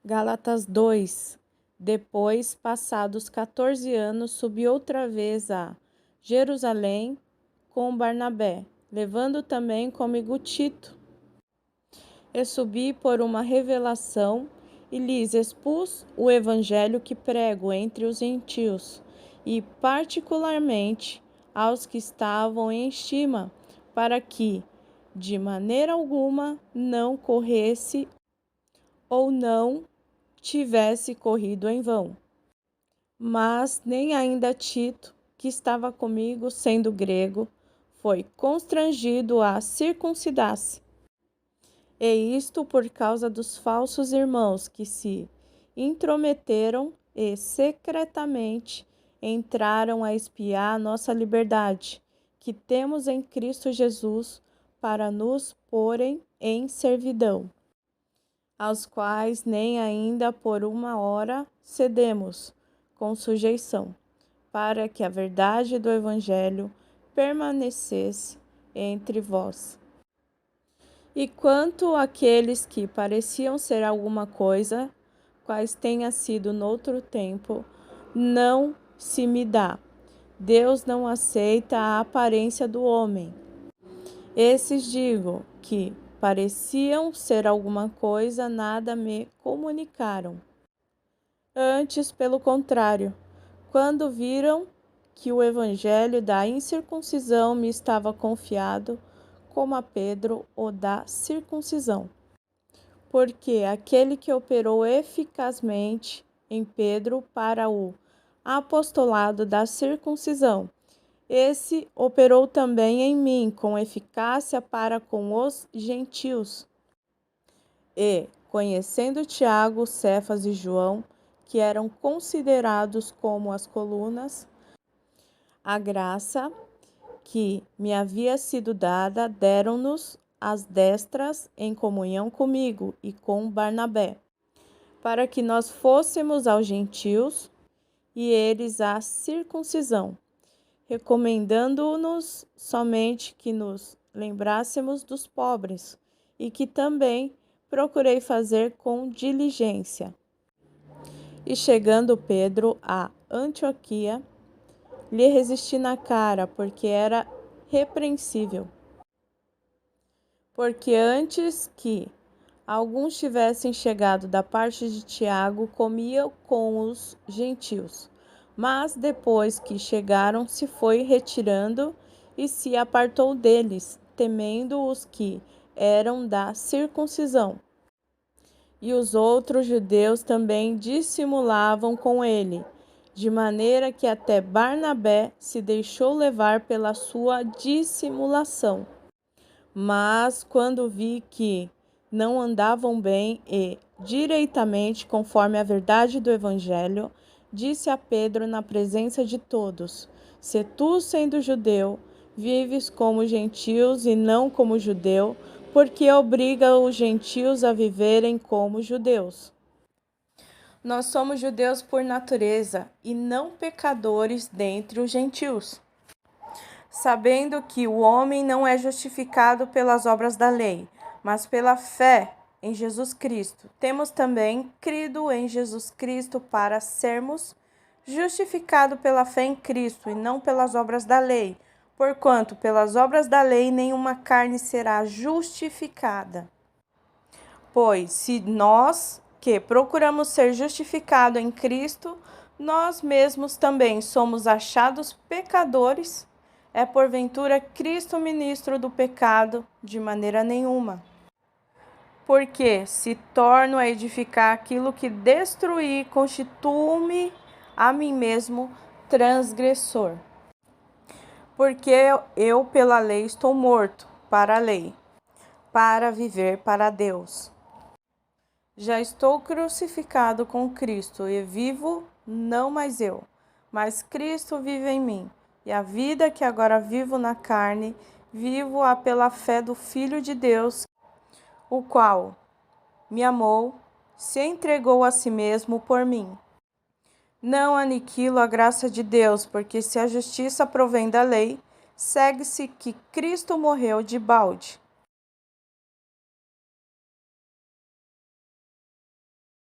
Gálatas 2. Depois, passados 14 anos, subi outra vez a Jerusalém com Barnabé, levando também comigo Tito. E subi por uma revelação e lhes expus o evangelho que prego entre os gentios, e particularmente aos que estavam em estima, para que, de maneira alguma, não corresse ou não tivesse corrido em vão. Mas nem ainda Tito, que estava comigo, sendo grego, foi constrangido a circuncidar-se. E isto por causa dos falsos irmãos que se intrometeram e secretamente entraram a espiar a nossa liberdade, que temos em Cristo Jesus, para nos porem em servidão, aos quais nem ainda por uma hora cedemos, com sujeição, para que a verdade do Evangelho permanecesse entre vós. E quanto àqueles que pareciam ser alguma coisa, quais tenha sido noutro tempo, não se me dá. Deus não aceita a aparência do homem. Esses digo que pareciam ser alguma coisa, nada me comunicaram. Antes, pelo contrário, quando viram que o evangelho da incircuncisão me estava confiado, como a Pedro o da circuncisão. Porque aquele que operou eficazmente em Pedro para o apostolado da circuncisão, esse operou também em mim com eficácia para com os gentios. E, conhecendo Tiago, Cefas e João, que eram considerados como as colunas, a graça que me havia sido dada, deram-nos as destras em comunhão comigo e com Barnabé, para que nós fôssemos aos gentios e eles à circuncisão, recomendando-nos somente que nos lembrássemos dos pobres, e que também procurei fazer com diligência. E chegando Pedro a Antioquia, lhe resisti na cara, porque era repreensível. Porque antes que alguns tivessem chegado da parte de Tiago, comia com os gentios. Mas depois que chegaram, se foi retirando e se apartou deles, temendo os que eram da circuncisão. E os outros judeus também dissimulavam com ele, de maneira que até Barnabé se deixou levar pela sua dissimulação. Mas quando vi que não andavam bem e direitamente conforme a verdade do Evangelho, disse a Pedro na presença de todos: Se tu, sendo judeu, vives como gentios e não como judeu, porque obriga os gentios a viverem como judeus. Nós somos judeus por natureza e não pecadores dentre os gentios, sabendo que o homem não é justificado pelas obras da lei, mas pela fé em Jesus Cristo. Temos também crido em Jesus Cristo para sermos justificados pela fé em Cristo e não pelas obras da lei, porquanto pelas obras da lei nenhuma carne será justificada. Pois se nós que procuramos ser justificados em Cristo, nós mesmos também somos achados pecadores, é porventura Cristo ministro do pecado? De maneira nenhuma. Porque se torno a edificar aquilo que destruí, constituo-me a mim mesmo transgressor. Porque eu pela lei estou morto para a lei, para viver para Deus. Já estou crucificado com Cristo e vivo, não mais eu, mas Cristo vive em mim. E a vida que agora vivo na carne, vivo-a pela fé do Filho de Deus, o qual me amou, se entregou a si mesmo por mim. Não aniquilo a graça de Deus, porque se a justiça provém da lei, segue-se que Cristo morreu de balde.